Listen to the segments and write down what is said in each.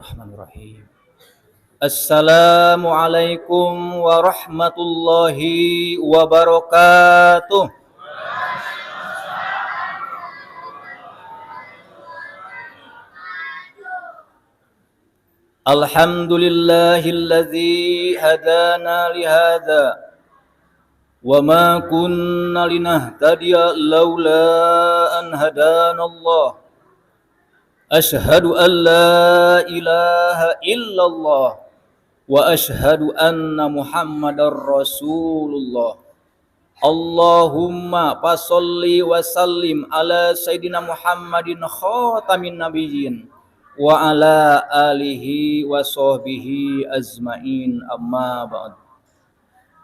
Bismillahirrahmanirrahim. Assalamualaikum warahmatullahi wabarakatuh. Alhamdulillahilladzi hadana lihada wa ma kunna linahtadiya laula an hadanallah. Ashhadu an la ilaha illallah wa ashhadu anna Muhammadar Rasulullah. Allahumma fasholli wa sallim ala Sayyidina Muhammadin khatamin nabiyyin wa ala alihi wa sahbihi azmain, amma ba'd.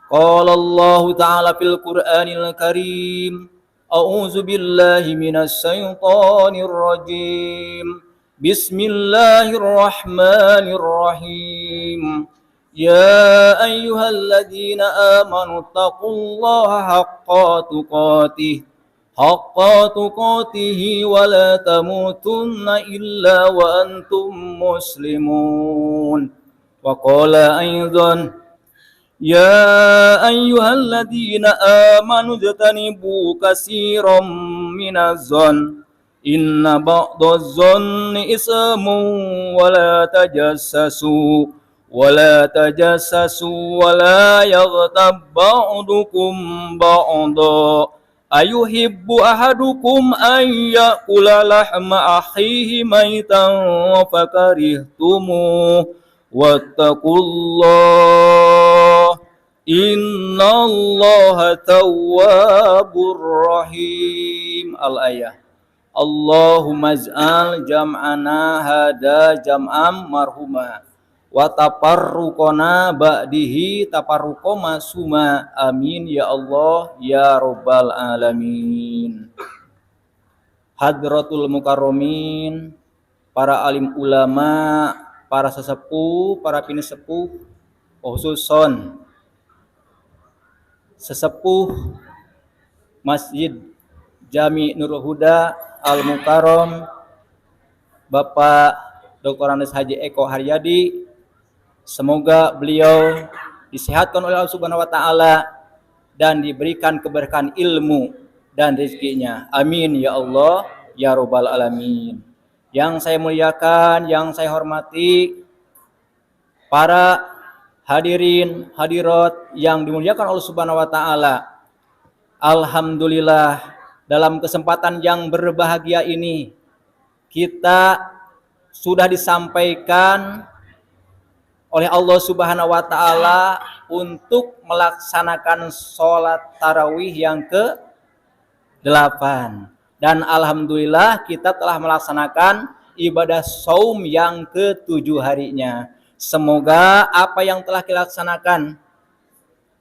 Qala Allah ta'ala fil Qur'anil Karim, a'udzu billahi minasy syaithanir rajim. Bismillahirrahmanirrahim. Ya ayyuhalladzina amanu taqullaha haqqa tuqatih wa la tamutunna illa wa antum muslimun. Wa qala aidan, ya ayyuhalladzina amanu jtanibu katsiran minaz-zann inna ba'daz-zanni ismun wa la tajassasu wa la yaghtab ba'dukum ba'da ayuhibbu ahadukum an ya'kula lahma akhihi maitan fakarihtumuh wattaqullah innallaha tawwabur rahim. Al-ayah. Allahumma ij'al jam'ana hada jam'am marhuma wa tafarruqana ba'dihi tafarruqa suma. Amin ya Allah ya rabbal alamin. Hadratul mukarramin, para alim ulama, para sesepuh, para pinisepuh, khususon sesepuh Masjid Jami Nurul Huda Al-Mukarram, Bapak Dr. Andes Haji Eko Haryadi. Semoga beliau disehatkan oleh Allah Subhanahu wa taala dan diberikan keberkahan ilmu dan rezekinya. Amin ya Allah ya rabbal alamin. Yang saya muliakan, yang saya hormati, para hadirin hadirat yang dimuliakan Allah Subhanahu wa taala. Alhamdulillah, dalam kesempatan yang berbahagia ini kita sudah disampaikan oleh Allah Subhanahu wa taala untuk melaksanakan sholat tarawih yang ke-8. Dan alhamdulillah kita telah melaksanakan ibadah saum yang ke-7 harinya. Semoga apa yang telah kita laksanakan,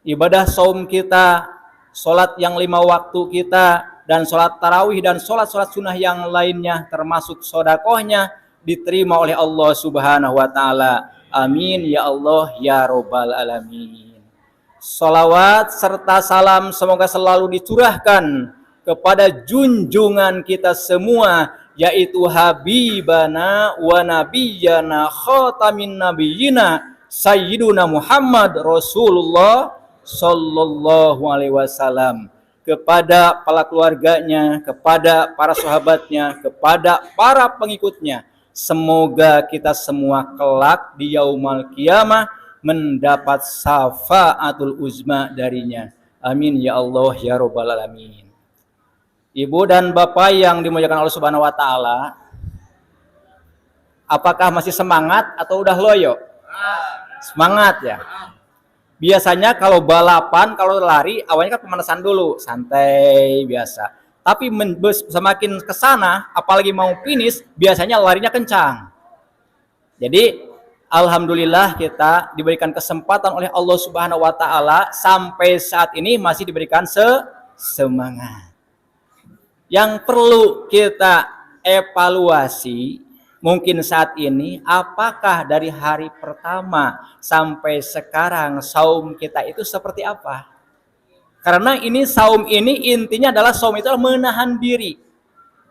ibadah saum kita, sholat yang 5 waktu kita, dan sholat tarawih dan sholat-sholat sunnah yang lainnya termasuk sodakohnya diterima oleh Allah Subhanahu wa ta'ala. Amin ya Allah ya rabbal alamin. Salawat serta salam semoga selalu dicurahkan kepada junjungan kita semua, yaitu Habibana wa Nabiyana khatamin nabiyina Sayyiduna Muhammad Rasulullah Sallallahu alaihi wasallam, kepada para keluarganya, kepada para sahabatnya, kepada para pengikutnya. Semoga kita semua kelak di yaumul qiyamah mendapat syafaatul uzma darinya. Amin ya Allah ya rabbal alamin. Ibu dan bapak yang dimuliakan Allah Subhanahu wa taala, apakah masih semangat atau udah loyo? Semangat ya. Biasanya kalau balapan, kalau lari, awalnya kan pemanasan dulu, santai biasa. Tapi semakin ke sana, apalagi mau finish, biasanya larinya kencang. Jadi alhamdulillah kita diberikan kesempatan oleh Allah Subhanahu wa taala sampai saat ini masih diberikan semangat. Yang perlu kita evaluasi mungkin saat ini, apakah dari hari pertama sampai sekarang saum kita itu seperti apa? Karena ini saum ini intinya adalah saum itu adalah menahan diri.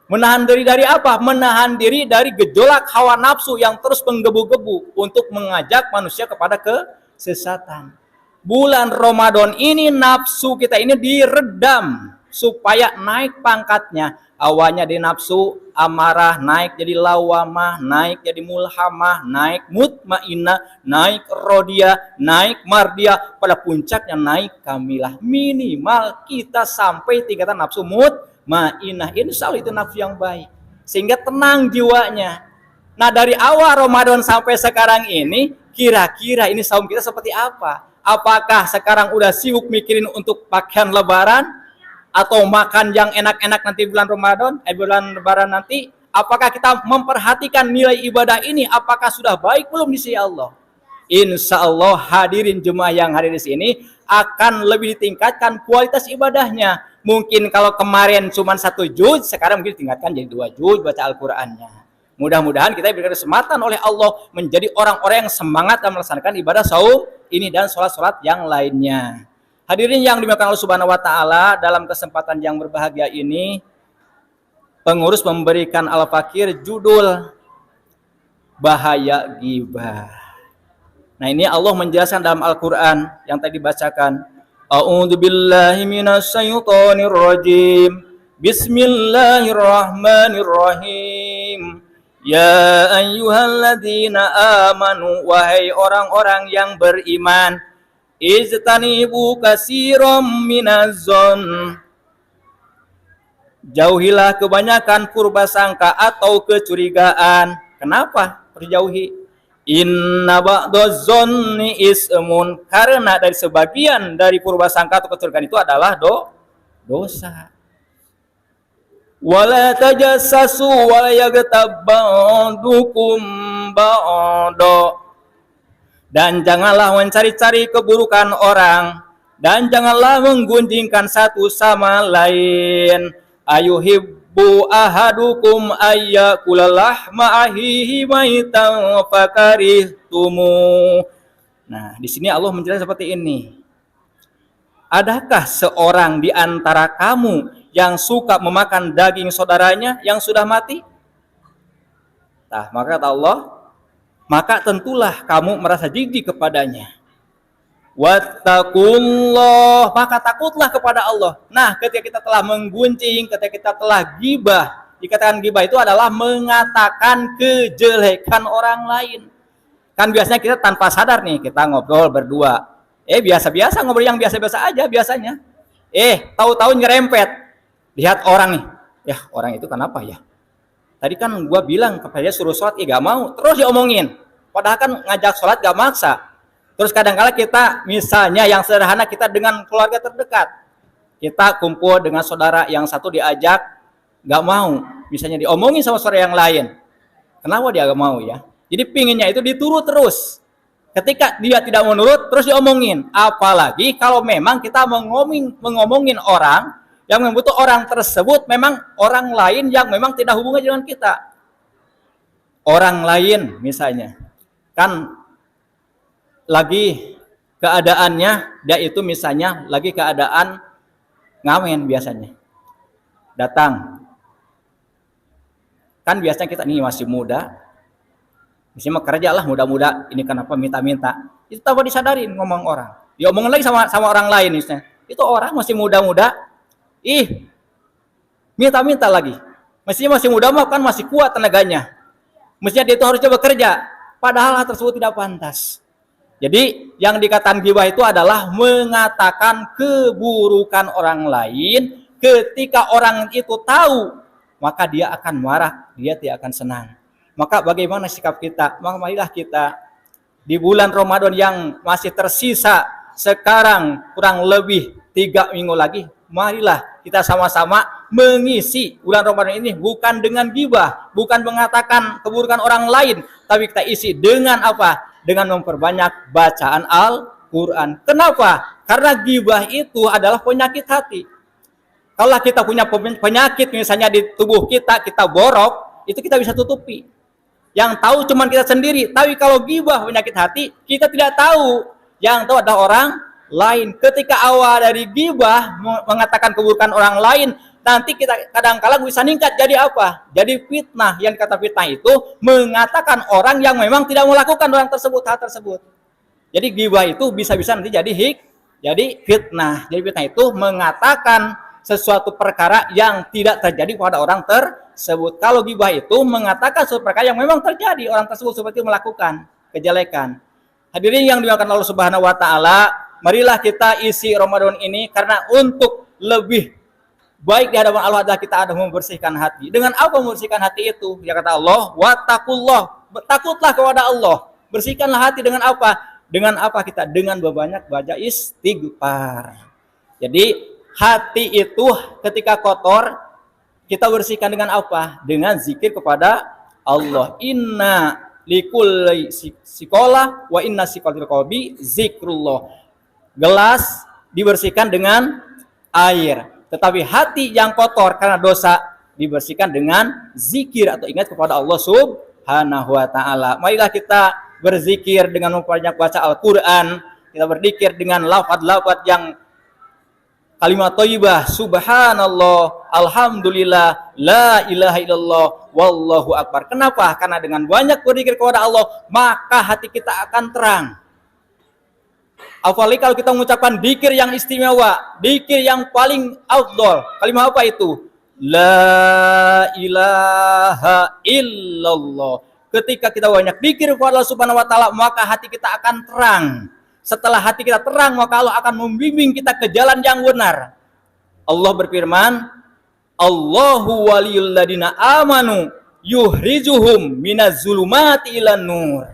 Menahan diri dari apa? Menahan diri dari gejolak hawa nafsu yang terus menggebu-gebu untuk mengajak manusia kepada kesesatan. Bulan Ramadan ini nafsu kita ini diredam supaya naik pangkatnya. Awalnya di nafsu amarah, naik jadi lawamah, naik jadi mulhamah, naik mutmainah, naik rodiyah, naik mardiyah, pada puncaknya naik kamilah. Minimal kita sampai tingkatan nafsu mutmainah. Insya Allah itu nafsu yang baik, sehingga tenang jiwanya. Nah, dari awal Ramadan sampai sekarang ini, kira-kira ini saum kita seperti apa? Apakah sekarang udah sibuk mikirin untuk pakaian lebaran atau makan yang enak-enak nanti bulan Ramadan, bulan lebaran nanti? Apakah kita memperhatikan nilai ibadah ini? Apakah sudah baik belum di sisi Allah? Insya Allah hadirin jemaah yang hadir di sini akan lebih ditingkatkan kualitas ibadahnya. Mungkin kalau kemarin cuma 1 juz, sekarang mungkin ditingkatkan jadi 2 juz baca Al-Qur'annya. Mudah-mudahan kita diberikan kesempatan oleh Allah menjadi orang-orang yang semangat dalam melaksanakan ibadah saum ini dan sholat-sholat yang lainnya. Hadirin yang dimuliakan Allah Subhanahu wa taala, dalam kesempatan yang berbahagia ini pengurus memberikan Al-Fakir judul Bahaya Ghibah. Nah, ini Allah menjelaskan dalam Al-Qur'an yang tadi dibacakan. A'udzubillahi minasyaitonir rajim. Bismillahirrahmanirrahim. Ya ayyuhalladzina amanu, wahai orang-orang yang beriman, ijtanibu katsiran minazzon, jauhilah kebanyakan purbasangka atau kecurigaan. Kenapa terjauhi? Inna ba'daz-zonni ismun, karena dari sebagian dari purbasangka atau kecurigaan itu adalah dosa. Wala tajassasu wala yaghtab ba'dukum ba'da, dan janganlah mencari-cari keburukan orang, dan janganlah menggunjingkan satu sama lain. Ayuhibbu ahadukum ayyakula lahma ahihi maitan fakarihtumu. Nah, di sini Allah menjelaskan seperti ini. Adakah seorang di antara kamu yang suka memakan daging saudaranya yang sudah mati? Nah, maka kata Allah, maka tentulah kamu merasa jijik kepadanya. Wattaqullah, maka takutlah kepada Allah. Nah, ketika kita telah menggunjing, ketika kita telah ghibah, dikatakan ghibah itu adalah mengatakan kejelekan orang lain. Kan biasanya kita tanpa sadar nih, kita ngobrol berdua. Biasa-biasa ngobrol yang biasa-biasa aja biasanya. Tahu-tahu nyerempet. Lihat orang nih, ya orang itu kenapa ya? Tadi kan gua bilang kepada dia suruh sholat, gak mau. Terus diomongin. Padahal kan ngajak sholat gak maksa. Terus kadang-kala kita, misalnya yang sederhana, kita dengan keluarga terdekat. Kita kumpul dengan saudara yang satu diajak, gak mau. Misalnya diomongin sama saudara yang lain. Kenapa dia gak mau ya? Jadi pinginnya itu diturut terus. Ketika dia tidak menurut, terus diomongin. Apalagi kalau memang kita mengomongin orang, yang membutuh orang tersebut memang orang lain yang memang tidak hubungan dengan kita. Orang lain misalnya, kan lagi keadaannya, dia itu misalnya lagi keadaan ngamen biasanya. Datang. Kan biasanya kita nih masih muda, misalnya kerja lah muda-muda, ini kenapa minta-minta. Itu tanpa disadarin ngomong orang. Diomongin lagi sama orang lain misalnya. Itu orang masih muda-muda, minta-minta lagi. Mestinya masih muda mah kan masih kuat tenaganya. Mestinya dia itu harus coba kerja. Padahal hal tersebut tidak pantas. Jadi yang dikatakan ghibah itu adalah mengatakan keburukan orang lain. Ketika orang itu tahu, maka dia akan marah, dia tidak akan senang. Maka bagaimana sikap kita? Maka marilah kita di bulan Ramadan yang masih tersisa sekarang kurang lebih 3 minggu lagi, marilah kita sama-sama mengisi bulan Ramadan ini bukan dengan ghibah, bukan mengatakan keburukan orang lain, tapi kita isi dengan apa? Dengan memperbanyak bacaan Al-Quran. Kenapa? Karena ghibah itu adalah penyakit hati. Kalau kita punya penyakit misalnya di tubuh kita, kita borok, itu kita bisa tutupi. Yang tahu cuma kita sendiri. Tapi kalau ghibah penyakit hati, kita tidak tahu. Yang tahu adalah orang lain. Ketika awal dari ghibah mengatakan keburukan orang lain, nanti kita kadang-kala bisa ningkat jadi apa? Jadi fitnah. Yang kata fitnah itu mengatakan orang yang memang tidak melakukan orang tersebut, hal tersebut. Jadi ghibah itu bisa-bisa nanti jadi fitnah. Jadi fitnah itu mengatakan sesuatu perkara yang tidak terjadi pada orang tersebut. Kalau ghibah itu mengatakan sesuatu perkara yang memang terjadi, orang tersebut seperti melakukan kejelekan. Hadirin yang dimuliakan Allah Subhanahu wa taala, marilah kita isi Ramadan ini karena untuk lebih baik di hadapan Allah adalah kita ada membersihkan hati. Dengan apa membersihkan hati itu? Ya kata Allah, wattaqullah, takutlah kepada Allah. Bersihkanlah hati dengan apa? Dengan apa kita? Dengan banyak baca istighfar. Jadi hati itu ketika kotor kita bersihkan dengan apa? Dengan zikir kepada Allah. Inna likulli sikolah wa inna sikotil qalbi zikrullah. Gelas dibersihkan dengan air, tetapi hati yang kotor karena dosa dibersihkan dengan zikir atau ingat kepada Allah Subhanahu wa taala. Marilah kita berzikir dengan memperbanyak baca Al-Qur'an, kita berzikir dengan lafaz-lafaz yang kalimat thayyibah, subhanallah, alhamdulillah, la ilaha illallah, wallahu akbar. Kenapa? Karena dengan banyak berzikir kepada Allah, maka hati kita akan terang. Apalagi kalau kita mengucapkan dzikir yang istimewa, dzikir yang paling afdol. Kalimat apa itu? La ilaha illallah. Ketika kita banyak dzikir kepada Allah Subhanahu wa taala, maka hati kita akan terang. Setelah hati kita terang, maka Allah akan membimbing kita ke jalan yang benar. Allah berfirman, Allahu waliyul ladina amanu yuhrijuhum minaz zulumati ilan nur.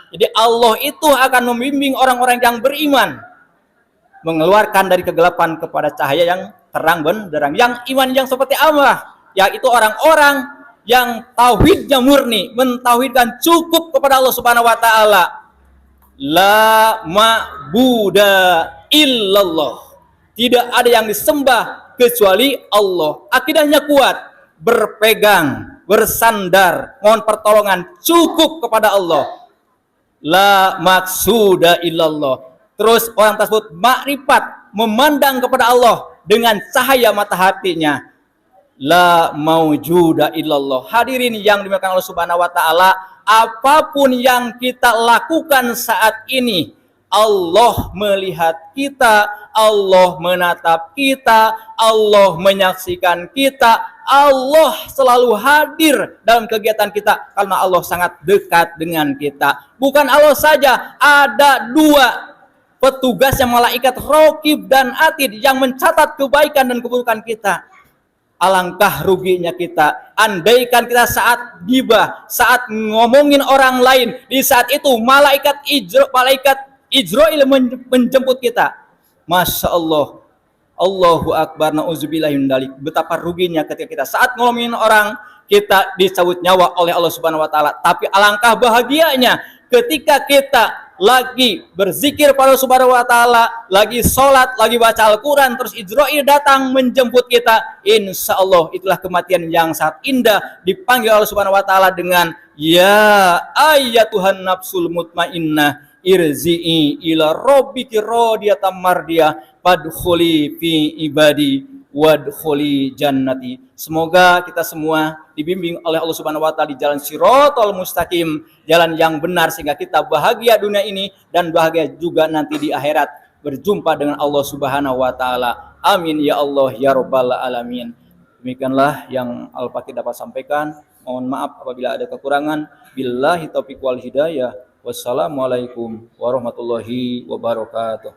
Jadi Allah itu akan membimbing orang-orang yang beriman, mengeluarkan dari kegelapan kepada cahaya yang terang benderang. Yang iman yang seperti apa? Yaitu orang-orang yang tauhidnya murni, mentauhidkan cukup kepada Allah Subhanahu wa taala. La ma'buda illallah. Tidak ada yang disembah kecuali Allah. Akidahnya kuat, berpegang, bersandar, mohon pertolongan cukup kepada Allah. La maksuda illallah. Terus orang tersebut makrifat, memandang kepada Allah dengan cahaya mata hatinya. La maujuda illallah. Hadirin yang dimuliakan Allah Subhanahu wa taala, apapun yang kita lakukan saat ini, Allah melihat kita, Allah menatap kita, Allah menyaksikan kita, Allah selalu hadir dalam kegiatan kita karena Allah sangat dekat dengan kita. Bukan Allah saja, ada dua petugas yang malaikat Raqib dan Atid yang mencatat kebaikan dan keburukan kita. Alangkah ruginya kita andaikan kita saat ghibah, saat ngomongin orang lain, di saat itu malaikat Ijrail menjemput kita. Masya Allah, Allahu Akbar, na'udzubillahi min dzalik. Betapa ruginya ketika kita saat ngomongin orang, kita dicabut nyawa oleh Allah Subhanahu wa taala. Tapi alangkah bahagianya ketika kita lagi berzikir pada Allah Subhanahu wa taala, lagi sholat, lagi baca Al-Quran, terus Ijrail datang menjemput kita. Insya Allah itulah kematian yang sangat indah, dipanggil Allah Subhanahu wa taala dengan ya ayyatuhan nafsul mutmainnah irzi'i ila rabbiki radiyatan mardiyah fadkhuli fi ibadi wadkhuli jannati. Semoga kita semua dibimbing oleh Allah Subhanahu wa taala di jalan Shiratal Mustaqim, jalan yang benar sehingga kita bahagia dunia ini dan bahagia juga nanti di akhirat berjumpa dengan Allah Subhanahu wa taala. Amin ya Allah ya rabbal alamin. Demikianlah yang Al-Fakir dapat sampaikan. Mohon maaf apabila ada kekurangan. Billahi taufiq wal hidayah. Wassalamualaikum warahmatullahi wabarakatuh.